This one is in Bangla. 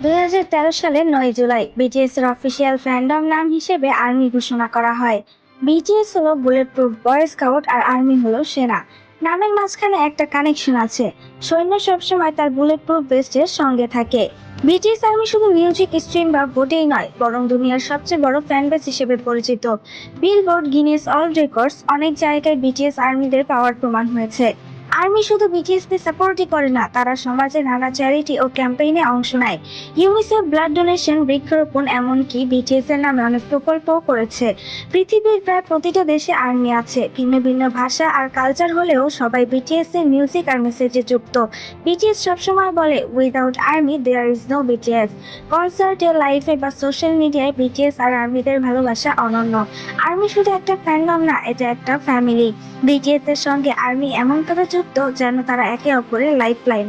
2013 সালের 9 জুলাই বিটিএস এর অফিসিয়াল ফ্যান্ডম নাম হিসেবে আর্মি ঘোষণা করা হয়। বিটিএস হলো বুলেট প্রুফ বয় স্কাউট আর আর্মি হলো সেনা। নামের মাঝখানে একটা কানেকশন আছে। সৈন্য সবসময় তার বুলেট প্রুফ ভেস্টের সঙ্গে থাকে। বিটিএস আর্মি শুধু মিউজিক স্ট্রিম বা ভোটেই নয়, বরং দুনিয়ার সবচেয়ে বড় ফ্যান বেস হিসেবে পরিচিত। বিলবোর্ড, গিনেস ওয়ার্ল্ড রেকর্ডস অনেক জায়গায় বিটিএস আর্মিদের পাওয়ার প্রমাণ হয়েছে। আর্মি শুধু বিটিএস কে সাপোর্টই করে না, তারা সমাজে নানা চ্যারিটি ও ক্যাম্পেইনে অংশ নেয়। ইউনিসেফ, ব্লাড ডোনেশন, বৃক্ষরোপণ, এমনকি বিটিএস এর নামে অনেক প্রকল্পও করেছে। পৃথিবীর প্রায় প্রতিটা দেশে আর্মি আছে। ভিন্ন ভিন্ন ভাষা আর কালচার হলেও সবাই বিটিএস এর মিউজিক আর মেসেজে যুক্ত। বিটিএস সবসময় বলে, without army there is no BTS. কনসার্টে, লাইভে বা সোশ্যাল মিডিয়ায় বিটিএস আর আর্মিদের ভালোবাসা অনন্য। আর্মি শুধু একটা ফ্যান্ডম না, এটা একটা ফ্যামিলি। বিটিএস এর সঙ্গে আর্মি এমনভাবে যুক্ত যেন তারা একে অপরের লাইফলাইন।